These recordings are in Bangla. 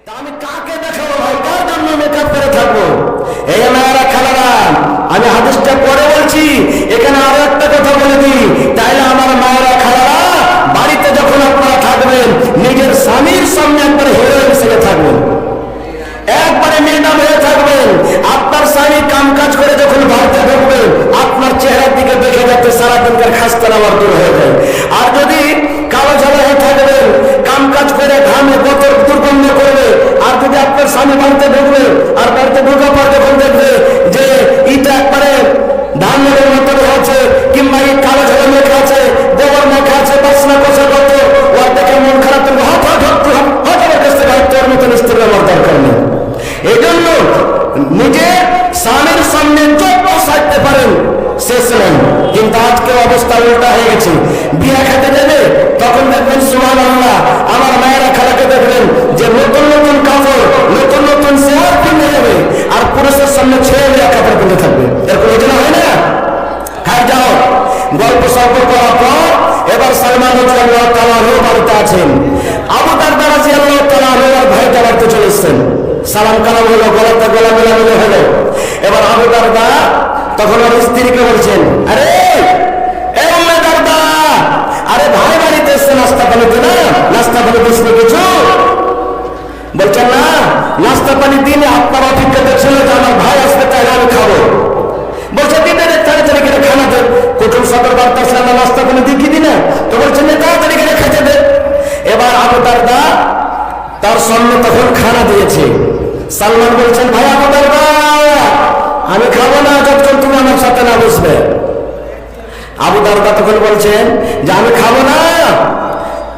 তা আমি কাকে দেখাবো ভাই, কার জন্য মেকআপ করে থাকবো? এই মেয়েরা খালারা, আমি হাদিসটা পরে বলছি, এখানে আরো একটা কথা বলে দিই। তাইলে আমার মায়েরা খালারা, বাড়িতে যখন আপনারা থাকবেন, নিজের স্বামীর সামনে একবার হিরোইন সেজে থাকবেন, একবারে মেডাম হয়ে থাকবেন। আপনার স্বামী কাম কাজ করে যখন বাড়িতে ঢুকবেন, আপনার চেহারার দিকে দেখে যাতে সারাদিনকার খাস্তা নামার দূর হয়ে যায়। আর যদি কালো ঝালা হয়ে থাকবেন, কাম কাজ করে ঘামে বছর দুর্গন্ধ করবে, আর যদি আপনার স্বামী বাড়িতে ঢুকবে, আর বাড়িতে ঢুকার পর যখন দেখবে যে ইটা একবারে ধানের মতন হচ্ছে, কিংবা এই কালো ঝালা মেখে আছে, গোবর মেখে আছে, বাসনা কষা কত, ওর দেখে মন খারাপ করবে, হঠাৎ কাছ থেকে তোর মতন স্ত্রী আমার দরকার নেই। এই জন্য নিজে স্বামীর সামনে যত সাজতে পারেন শেষ নেই। কিন্তু আজকে অবস্থা উল্টা হয়ে গেছে। বিয়ে খেতে যাবে, তখন দেখবেন সুবহানাল্লাহ, আমার মায়েরা খালাকে দেখবেন যে নতুন নতুন কাপড়, নতুন নতুন চেয়ার কিনে যাবে, আর পুরুষের সামনে ছেড়ে দেওয়া কাপড় কিনতে থাকবে। এরকম যোজনা হয় না? হ্যাঁ, যাও। গল্প সল্প করার পর এবার সালমান রাদিয়াল্লাহু তাআলা বাড়িতে আছেন। আবু দারদা রাদিয়াল্লাহু তাআলা আর ভাইটা বাড়িতে চলে এসেছেন। সালাম কালাম হলো, গলাতে গলা মেলামেলি হলো। এবার আবু দারদা তখন ওর স্ত্রীকে বলছেন, আরে এ উম্মে দারদা, আরে ভাই বাড়িতে এসছে, নাস্তা পানি দে না, নাস্তা পানি দিস না কিছু? বলছেন না, নাস্তা পানি দিনে আপনার অপেক্ষা দেখছিল যে আমার ভাই আসবে, তাই আমি খাবো। বলছে দিনে তাড়াতাড়ি করে খানা দে, কুটুম সদর বার্তা আসলে আমরা নাস্তা পানি দিই কি দিনে? তো বলছেন তাড়াতাড়ি করে খেতে দে। এবার আবু দারদা তার সামনে তখন খানা দিয়েছে। সালমান বলছেন, ভাই আবু দারদা, আমি খাবো না যতক্ষণ তুমি আমার সাথে না বসবে। আবু দারদা তখন বলছেন যে আমি খাবো না,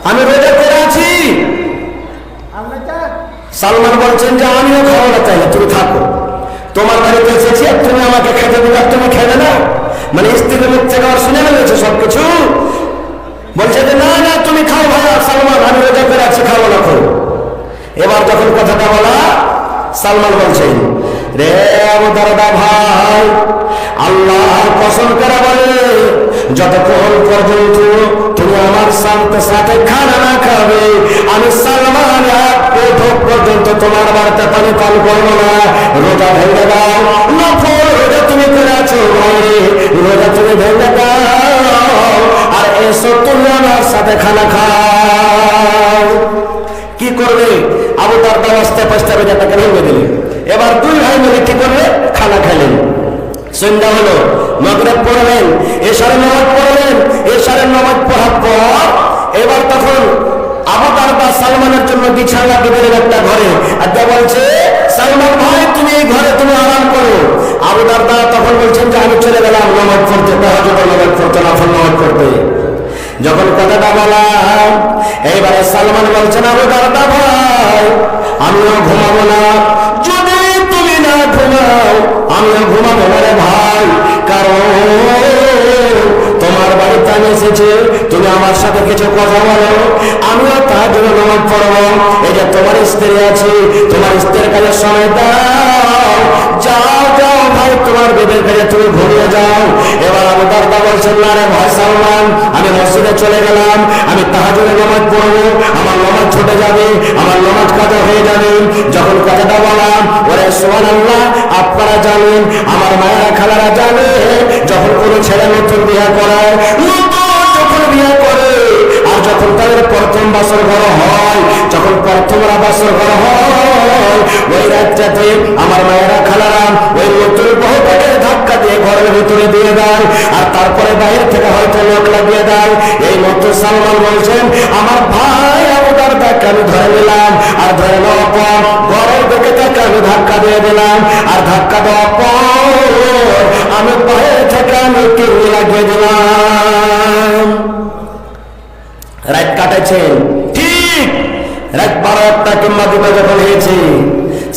আমি রোজা করে আছি। সালমান বলছেন যে আমিও খাবো না, তাইলে তুমি থাকো, তোমার বাড়িতে এসেছি আর তুমি আমাকে খেতে দেবে, আর তুমি খেবে না? মানে স্ত্রীর মুখ থেকে আর শুনে ফেলেছে সবকিছু। বলছে যে না না, তুমি খাও ভাই সালমান, আমি রোজা করে আছি, খাবো না খাও। এবার যখন কথাটা বলা, সালমান বলছেন, রে আবু দারদা ভাই, আল্লাহর কসম করে বলে, যতক্ষণ পর্যন্ত তুমি আমার সাথে খানা না খাবে, আমি সালমান এক প্রথম পর্যন্ত তোমার বাড়িতে পানি পান করবো না। রোজা ভেঙে দাও, নফল রোজা তুমি করে আছো ভাই, রোজা তুমি ভেঙে দাও, আর এসো তুমি আমার সাথে খানা খাও। কি করবে? আবু দারদা আস্তে আস্তে রোজাটাকে ভেঙে দিলে। এবার দুই ভাই মিলে কি করবে? খানা খেলেন। সন্ধ্যা হলো, মাগরিব পড়লেন, এশারের নামাজ পড়লেন। এশারের নামাজ পড়ার পর এবার তখন আবু দারদা সালমানের জন্য বিছানা দিলেন একটা ঘরে, আর বলছে, সালমান ভাই তুমি এই ঘরে তুমি আরাম করো। আবু দারদা তখন বলছেন যে আমি চলে গেলাম নামাজ পড়তে, তাহাজ্জুদের নামাজ পড়তে, নফল নামাজ পড়তে। যখন কথাটা বললাম, এইবারে সালমান বলছেন, আবু দারদা ভাই, আমিও ঘুমাবো না, যদি তুমি না ঘুমাও আমিও ঘুমাবো না রে ভাই, কারণ তোমার বাড়িতে আমি এসেছি, তুমি আমার সাথে কিছু কথা বলো, আমিও তার জন্য নামাজ পড়বো। এই যে তোমার স্ত্রী আছে, তোমার স্ত্রীর কাছে সময় দাও, যাও যাও ভাই, তোমার বেদের কাছে তুমি ঘুমিয়ে যাও। এবার আবু দারদা বলছেন, না রে ভাই সালমান, আমি মসজিদে চলে গেলাম, আমি তাহাজ্জুদের নামাজ পড়বো, আমার নামাজ ছুটে যাবে, আমার নামাজ কাজা হয়ে যাবে। যখন কথাটা বললাম, ওরে সুবহানাল্লাহ, আপনারা জানেন, আমার মায়েরা খালারা জানে, যখন কোনো ছেলে নতুন বিয়ে করায়, যখন বিয়ে করে, আর যখন তাদের প্রথম বাসর ঘর হয়, যখন প্রথম বাসর ঘর হয়, ওই রাতটাতে আমার মায়েরা খালারা ওই নতুন বহুটাকে ধাক্কা দিয়ে ঘরের ভিতরে দিয়ে দেয়, আর তারপরে বাইরে থেকে হয়তো লোক লাগিয়ে দেয়। এই মতো সালমান বলছেন, আমার ভাই আবু দারদাকে আমি ধরে নিলাম, আর ধরে নেওয়ার পর ঘরের দিকে থেকে আমি ধাক্কা দিয়ে দিলাম, আর ধাক্কা দেওয়ার পর আমি বাইরে থেকে আমি কিডনি লাগিয়ে দিলাম। রাত কাটাইছেন, ঠিক রাত 12টা কিংবা 2টা যখন হয়েছে,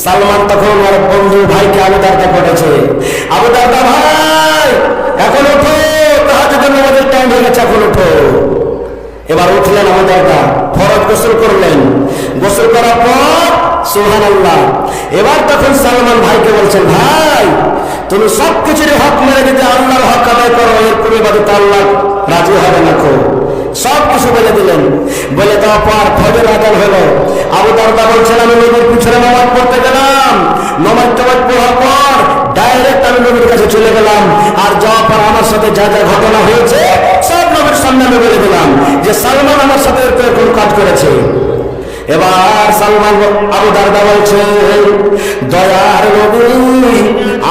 সালমান তখন ওর বন্ধু ভাইকে আবু দারদা করেছে, আবু দারদা ভাই এখন ওঠো, তাহাজ্জুদের নামাজের টাইম হয়ে গেছে, এখন ওঠো। এবার উঠলেন আবু দারদা, ফরজ গোসল করলেন। গোসল করার পর সুবহানাল্লাহ, এবার তখন সালমান ভাইকে বলছেন, ভাই তুমি সবকিছুর হক মেরে দিতে আল্লাহর হক আদায় করো, এর পরিবর্তে আল্লাহ রাজি হবে না। সব কিছু বলে দিলেন। বলে দেওয়ার পর ফজর আযান হলো। আবু দারদা বলছেন, আমি নবীর পিছনে নমাজ টমাজ পড়ার পর ডাইরেক্ট আমি নবীর কাছে চলে গেলাম। আর যাওয়ার পর আমার সাথে যা যা ঘটনা হয়েছে সব নবীর সামনে আমি বলে দিলাম যে সালমান আমার সাথে কোন কাজ করেছে। এবার সালমান আবু দারদা বলছে, দয়ার নবী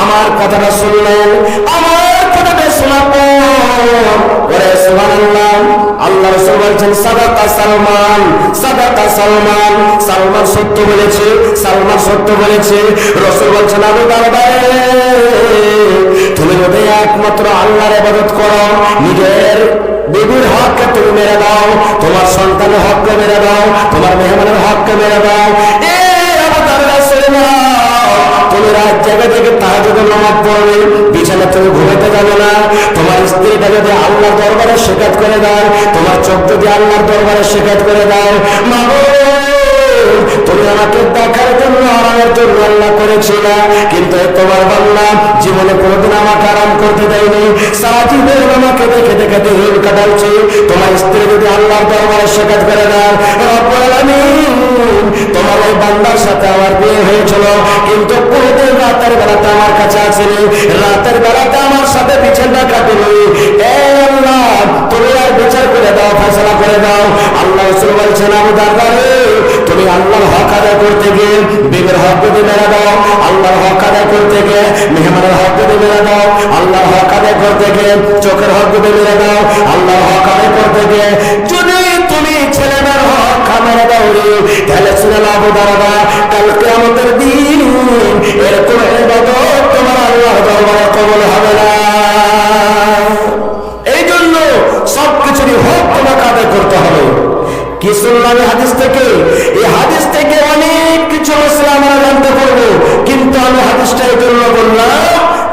আমার কথাটা শুনলেন, আমার কথাটা শোনার পর ওরে সুবহানাল্লাহ, আল্লাহ রাসূল বলছেন সাদাকা সালমান, সাদাকা সালমান, সালমান সত্য বলেছে, সালমান সত্য বলেছে। রাসূল বলছেন আবু দারদা তুমি যদি একমাত্র আল্লাহর ইবাদত করো, নিজের বিবির হককে তুমি মেরে দাও, তোমার সন্তানের হককে মেরে দাও, তোমার মেহমানের হককে মেরে দাও, তুমি রাত জেগে জেগে তাহাজ্জুদের নামাজ পড়বে, বিছানা তুমি ঘুমাতে যাবে না, তোমার স্ত্রীটা যদি আল্লাহর দরবারে শিকায়ত করে দেয়, তোমার চোখ যদি আল্লাহর দরবারে শিকায়ত করে দেয়, তুমি আমাকে দেখার জন্য আরামের জন্য আল্লাহ করেছিল, কিন্তু তোমার বান্দা জীবনে কোনোদিন আমাকে আরাম করতে দেয়নি, সারা জীবন আমাকে দেখে দেখে দিন কাটাচ্ছে। তোমার স্ত্রী যদি আল্লাহর দরবারে শিকায়ত করে দেয়, রব্বুল আলামিন তোমার ওই বান্দার সাথে আমার বিয়ে হয়েছিল, কিন্তু কোনোদিন রাতের বেলাতে আমার কাছে আসেনি, রাতের বেলাতে আমার সাথে বিছানা কাটেনি। আল্লাহ তুমি আর বিচার করে দাও, ফয়সালা করে দাও। আল্লাহ রাসূল বলছেন আবু দারদা তুমি আল্লাহর হক আদায় করতে গিয়ে বিবির হক যদি মেরে দাও, আল্লাহর হক আদায় করতে গিয়ে মেহমানের হক যদি মেরে দাও, আল্লাহর হক আদায় করতে গিয়ে চোখের হক যদি মেরে দাও, আল্লাহর হক আদায় করতে গিয়ে যদি তুমি ছেলেমেয়ের হক মেরে দাও রে, তাহলে শুনে নাও আবু দারদা কাল কিয়ামতের দিন এরকম ইবাদত তোমার আল্লাহর দরবারে কবুল হবে না। এই জন্য সবকিছুরই হক তোমাকে আদায় করতে হবে। কি শুনলাম হাদিস থেকে? এই হাদিস থেকে অনেক কিছু আমরা জানতে পারবো, কিন্তু আমি হাদিসটা এই জন্য বললাম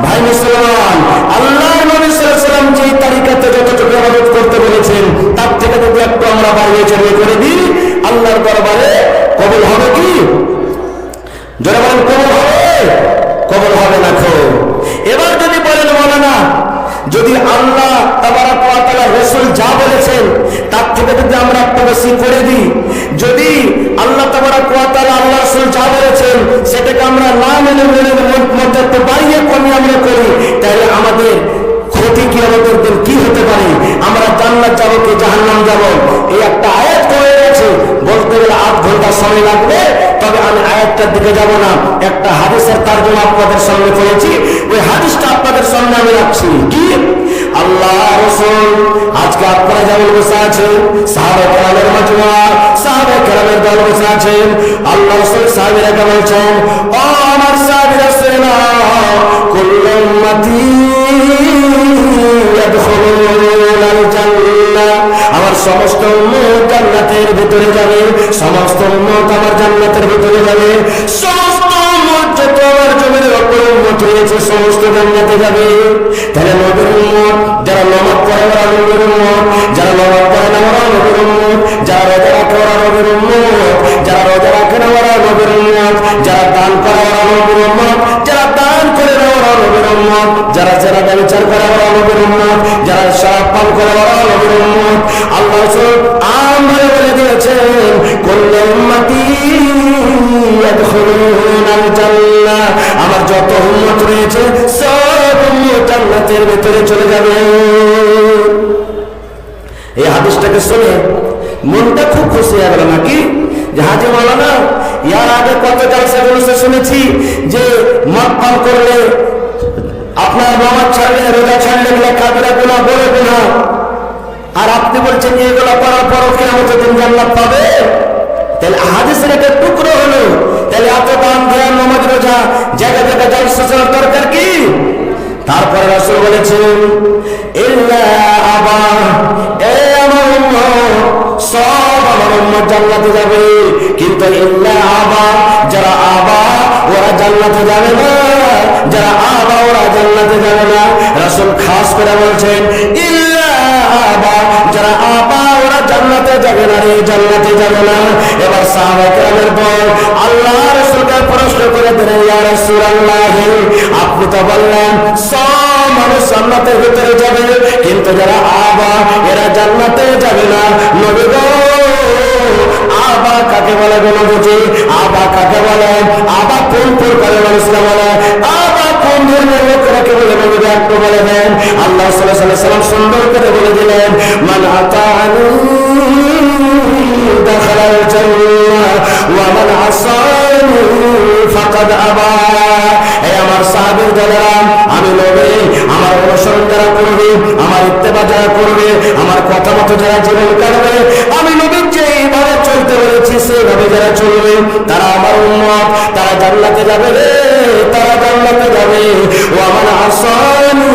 ভাই মুসলমান, আল্লাহর নবী সাল্লাল্লাহু আলাইহি ওয়াসাল্লাম যে তারিকাতে যতটুকু ইবাদত করতে বলেছেন তার থেকে যদি একটু আমরা বাড়িয়ে চড়িয়ে করে দিই, আল্লাহর দরবারে কবুল হবে কি? যারা বলেন কবুল হবে, কবুল হবে না। এবার যদি বলেন মাওলানা যদি আল্লাহ তাবারক ওয়া তাআলা রাসূল যা বলেছেন তার থেকে যদি আমরা একটু বেশি করে দিই, যদি আল্লাহ তাবারক ওয়া তাআলা আল্লাহ রাসূল যা বলেছেন সেটাকে আমরা না মেনে মধ্যে একটু বাড়িয়ে কমিয়ে আমরা করি, তাহলে আমাদের ক্ষতি কি আমাদের দিন কি হতে পারে? আমরা জান্নাত যাব কি জাহান্নাম যাব? এই একটা আয়াত করে গেছে, বলতে গেলে 8 ঘন্টা সময় লাগবে, তবে আমি আয়াতটার দিকে যাব না, একটা হাদিসের তরজমা আপনাদের সামনে করেছি, ওই হাদিসটা আপনাদের সামনে আমি রাখছি। কি আল্লাহ রাসূল আজকে আপনারা যেমন বসে আছেন, সাহাবা কেরামের মাজমুআ, সাহাবা কেরামের দল বসে আছেন, আল্লাহ রাসূল সাহাবীরা বলছেন ও আমার সাহাবীরা শুনো, কুল্লু উম্মতি ইয়াদখুলুনাল জান্নাহ, আমার সমস্ত উম্মত জান্নাতের ভিতরে যাবে, সমস্ত উম্মত আমার জান্নাতের ভিতরে যাবে, সমস্ত উম্মত যত আমার জমির উপর উম্মত রয়েছে সমস্ত জান্নাতে যাবে। তাহলে নবীর উম্মত যারা নামাজ পড়ে ওরা নবীর উম্মত, যারা নামাজ পড়ে না ওরা নবীর উম্মত, যারা রোজা রাখে ওরা নবীর উম্মত, যারা রোজা রাখে না ওরা নবীর উম্মত, যারা দান করে ওরা নবীর উম্মত, যারা দান করে না ওরা নবীর উম্মত, যারা যারা ব্যভিচার করে ওরা নবীর উম্মত, যারা শরাব পান করে ওরা নবীর উম্মত। আল্লাহ রাসূল আমরা বলে দিয়েছেন কুল্লু উম্মতি ইয়াদখুলুনাল জান্নাহ, আমার যত উম্মত রয়েছে সব উম্মত জান্নাতের ভিতরে চলে যাবে। এই হাদিসটাকে শুনে মনটা খুব খুশি হয়ে গেল নাকি? যে হাজী মাওলানা ইয়ার আগে কত জালসাগুলোতে শুনেছি যে মদ পান করলে, আপনার নামাজ ছাড়লে, রোজা ছাড়লে এগুলো কাবিরা গুনাহ, বড় গুনাহ, আর আপনি বলছেন যে এগুলো করার পরও কিয়ামতের দিন জান্নাত পাবে। তাহলে হাদিসের একটা টুকরো হলো, তাহলে এত দান ধ্যান নামাজ রোজা জায়গা জায়গা জালসা চলার দরকার কি? তারপরে রাসূল বলেছেন ইল্লা আবা, এ আমার উম্মত সব আমার উম্মত জান্নাতে যাবে, কিন্তু ইল্লা আবা, যারা আবা ওরা জান্নাতে যাবে না, যারা আবা ওরা জান্নাতে যাবে না। রাসূল খাস করে বলছেন ইল্লা আবা, যারা আবা ওরা জান্নাতে যাবে না রে, জান্নাতে যাবে না। এবার সাহাবা কেরামের দল আল্লাহ রাসূলকে প্রশ্ন করে দিলেন ইয়া রাসূলুল্লাহ, আপনি তো বললেন সব মানুষ জান্নাতের ভিতরে যাবে, কিন্তু যারা আবা এরা জান্নাতে যাবে না। নবী গো আবা কাকে বলে গো নবীজি? আবা কাকে বলেন? আবা কোন প্রকারের মানুষ আসানি ফাকাদ আবা। এই আমার সাহাবীর যারা, আমি নবী আমার অনুসরণ যারা করবে, আমার ইত্তেবা যারা করবে, আমার কথা মতো যারা জীবন কাটবে, আমি নবীর যেভাবে চলতে বলেছি সেইভাবে যারা চলবে, তারা আমার উম্মত, তারা জান্নাতে যাবে রে, তারা জান্নাতে যাবে। ও আমার আসানি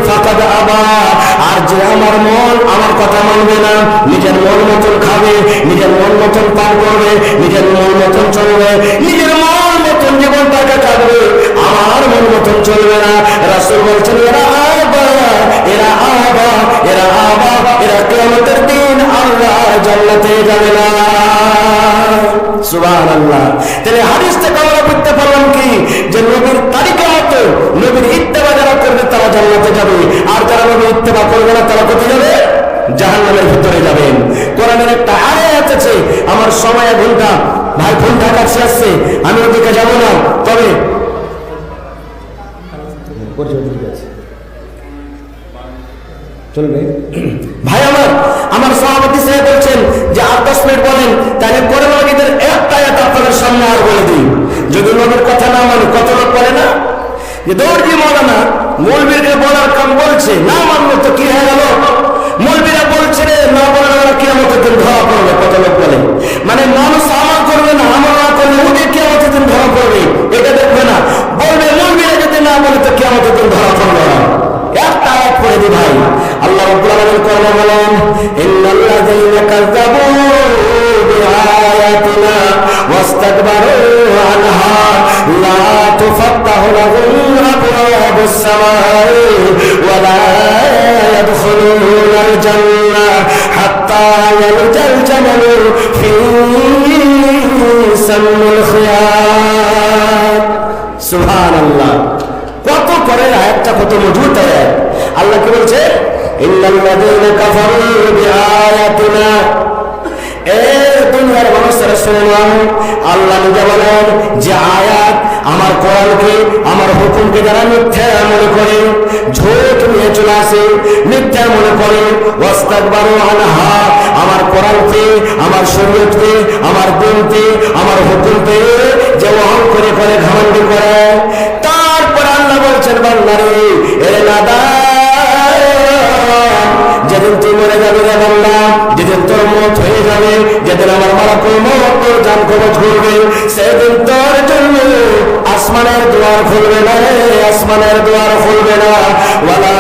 ফাকাদ আবা। আর যে আমার মন আমার কথা মানবে না, নিজের মন মতন খাবে, নিজের মন মতন পান করবে, নিজের মন মতন চলবে, নিজের মন মতন জীবনটাকে কাটবে, আমার মন মতন চলবে না। রাসূল বলছেন এরা আবা, এরা আবা, এরা আবা, এরা কিয়ামতের দিন আল্লাহ জান্নাতে যাবে না। সুবহানাল্লাহ। তাহলে হাদিস থেকে আমরা বুঝতে পারলাম কি, যে নবীর তারিকা মতো নবীর ইত্তেবা যারা করবে তারা জান্নাতে যাবে, আর যারা নবীর ইত্তেবা করবে না তারা কোথায় যাবে? জাহান্নামের ভিতরে যাবেন। কোরআনের একটা আয়াত আছে, আমার সময় ঘন্টা ভাই ঘন্টা কাছে আসছে, আমি ওদিকে যাব না, তবে চলবে ভাই আমার সভাপতি সাহেব বলছেন যে 8-10 মিনিট বলেন, তাহলে কোরআন মাজিদের একটা আয়াত আপনাদের সামনে আর বলে দিই। যদি নবীর কথা না মানে, কত লোক বলে না যে দৌড়জি মৌলানা মৌলবীরকে বলার কাম বলছে, না মানলো তো কি হয়ে গেল? মৌলবীরা বলছে রে, না বললে ওরা কিয়ামতের দিন ধরা পড়বে। কত লোক বলে, মানে মানুষ আমল করবে না, আমল না করলে ওদের কিয়ামতের দিন ধরা পড়বে, এটা দেখবে না, বলবে মৌলবীরা যদি না বলে তো কিয়ামতের দিন ধরা পড়বে না। একটা আয়াত পড়ে দি ভাই, আল্লাহ রাব্বুল আলামিন কোরআনে বলেন, ইন্নাল্লাযীনা কাযযাবু বিআয়াতিনা ওয়াস্তাকবারু আনহা লা তুফাত্তাহু লাহুম আবওয়াবুস সামাই ওয়া লা ইয়াদখুলুনাল জান্নাহ হাত্তা ইয়ালজাল জামালু ফি সামিল খিয়াত। সুবহানাল্লাহ। কত করে আয়াতটা, কত মজবুত আয়াত। আল্লাহ কি বলছে? ইন্নাল্লাযীনা কাফারু বিআয়াতিনা। এ দুনিয়ার মানুষেরা শুনে নাও, আল্লাহ নিজে বলেন যে আয়াত আমার কোরআনকে, আমার হুকুমকে যারা মিথ্যা মনে করে, ঝুট নিয়ে চলে আসে, মিথ্যা মনে করে, ওয়াস্তাকবারু আনহা, আমার কোরআনকে, আমার শরীয়তকে, আমার দিনকে, আমার হুকুমকে যে অহং করে করে ঘমন্ডি করে, তারপর আল্লাহ বলছেন বান্দারে, এ নাদান, যেদিন তুই মরে যাবে রে বান্দা, যেদিন তোর মত হয়ে যাবে, যেদিন আমার মালাকুল মউত তোর জান কবজ করবে, সেদিন তোর জন্য আসমানের দুয়ার খুলবে না রে, আসমানের দুয়ার খুলবে না, ওয়ালা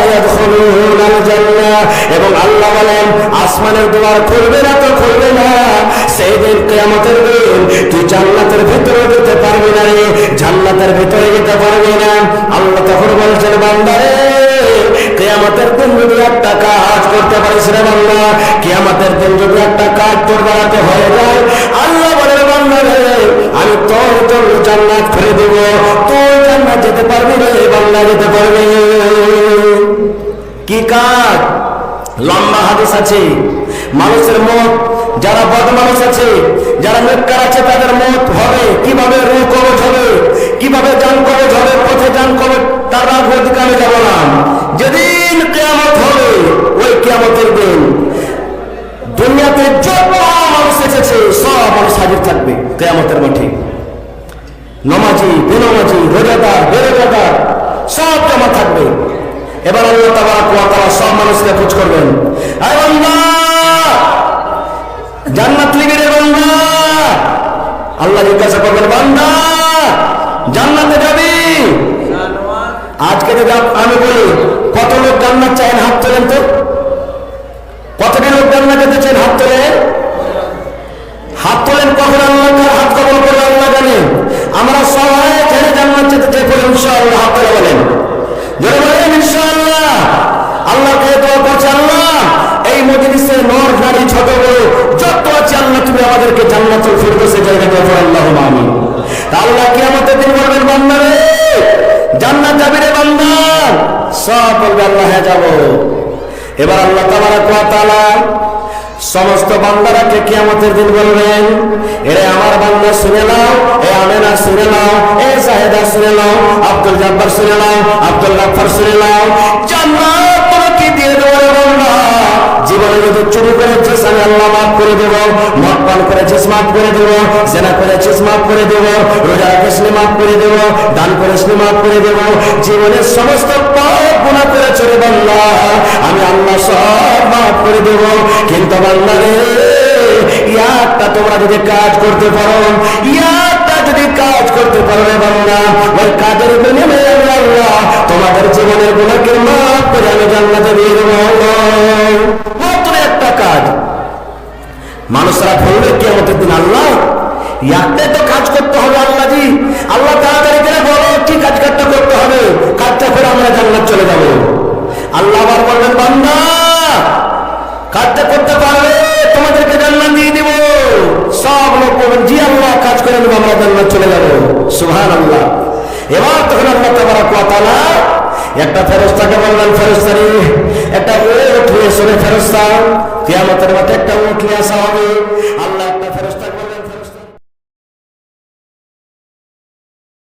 ইয়াদখুলুনাল জান্নাহ। এবং আল্লাহ বলেন আসমানের দুয়ার খুলবে না তো খুলবে না, সেদিন কিয়ামতের দিন তুই জান্নাতের ভিতরে যেতে পারবি না রে, জান্নাতের ভিতরে যেতে পারবি না। আল্লাহ তখন বলছেন বান্দারে, কিয়ামতের দিন যদি একটা কাজ করতে পারিস রে বান্দা, কিয়ামতের দিন যদি একটা কাজ তোর বাড়াতে হয়ে যায়, আল্লাহ বলেন বান্দারে আমি তোর জন্য জান্নাত খুলে দেব, তুই জান্নাত যেতে পারবি রে বান্দা, যেতে পারবি। কি কাজ? লম্বা হাদিস আছে, মানুষের মত, যারা বদ মানুষ আছে, যারা নেককার আছে, তাদের মত হবে কিভাবে, রূহ কবজ হবে কিভাবে, জান কবজ হবে, পথে জান কবজ, তার রাগ ওদিকে আমি যাব না। যেদিন কিয়ামত হবে, ওই কিয়ামতের দিন দুনিয়াতে যত মানুষ এসেছে সব মানুষ হাজির থাকবে কিয়ামতের মাঠে। নমাজি, বেনমাজি, রোজাদার, বেরোজাদার সব জমা থাকবে। এবার আল্লাহ তাবারক ওয়া তাআলা সব মানুষকে খোঁজ করবেন, আয় বান্দা জান্নাত লিবি রে বান্দা। আল্লাহ জিজ্ঞাসা করবেন, বান্দা জান্নাতে যাবি? আজকে যদি আমি বলি কত লোক জান্নাত চান, হাত তোলেন তো। কতটি লোক জান্নাত যেতে চান, হাত তোলেন, হাত তোলেন। কখন আল্লাহ হাত কবল করবে আল্লাহ জানেন। আমরা সবাই জেনে জান্নাত যেতে চাই, বলে ইনশাআল্লাহ হাত তুলে বলেন, জোরে বলেন ইনশাআল্লাহ। আল্লাহকে দোয়া করছে, আল্লাহ এই মজলিসে নর নারী ছোট বড় যত আছে আল্লাহ তুমি আমাদেরকে জান্নাতুল ফিরদৌসে জায়গা দাও, আল্লাহুম্মা আমিন। আল্লাহ কিয়ামতের দিন বলবেন, বান্দা রে জান্নাত যাবি রে বান্দা? সব বলবে আল্লাহ হ্যাঁ যাব। এবার আল্লাহ তাবারক ওয়া তাআলা সমস্ত বান্দারাকে কিয়ামতের দিন বলবেন, এরে আমার বান্দা শুনে নাও, এ আমেনা শুনে নাও, এ জাহেদা শুনে নাও, আব্দুল জব্বার শুনে নাও, আব্দুল গাফফার শুনে নাও, জান্নাত তোমাকে দিয়ে দেব রে বান্দা, যে জীবনে যদি চুরি করেছিস আমি আল্লাহ মাফ করে দেবো, মদ পান করেছিস মাফ করে দেবো, জেনা করেছিস মাফ করে দেবো, রোজা রাখিসনি মাফ করে দেবো, দান করিসনি মাফ করে দেবো। জীবনের সমস্ত পাপ গুনাহ করেছ রে বান্দা, আমি আল্লাহ সব মাফ করে দেবো। কিন্তু বান্দা রে, একটা তোমরা যদি কাজ করতে পারো, একটা যদি কাজ করতে পারো রে বান্দা, ওই কাজের বিনিময়ে আমি আল্লাহ তোমাদের জীবনের গুনাহকে মাফ করে আমি জান্নাতে দিয়ে দেবো। মাত্র একটা কাজ। মানুষরা বলবে কিয়ামতের দিন, আল্লাহ একটাই তো কাজ করতে হবে আল্লাহ জি, আল্লাহ তাড়াতাড়ি করে বলো কি কাজটা করতে হবে, কাজটা করে আমরা জান্নাত চলে যাব। আল্লাহ আবার বলবেন, বান্দা কাজটা করতে পারবে তোমাদেরকে জান্নাত দিয়ে দিব। সব লোক বলবেন, জি আল্লাহ কাজ করে নেব, আমরা জান্নাত চলে যাব। সুবহানাল্লাহ। এবার তখন আল্লাহ তাবারক ওয়া তাআলা একটা ফেরেশতাকে বললেন, ফেরেশতা রে, একটা উট নিয়ে এসো রে ফেরেশতা, কিয়ামতের মাঠে একটা উট নিয়ে আসা হবে। আল্লাহ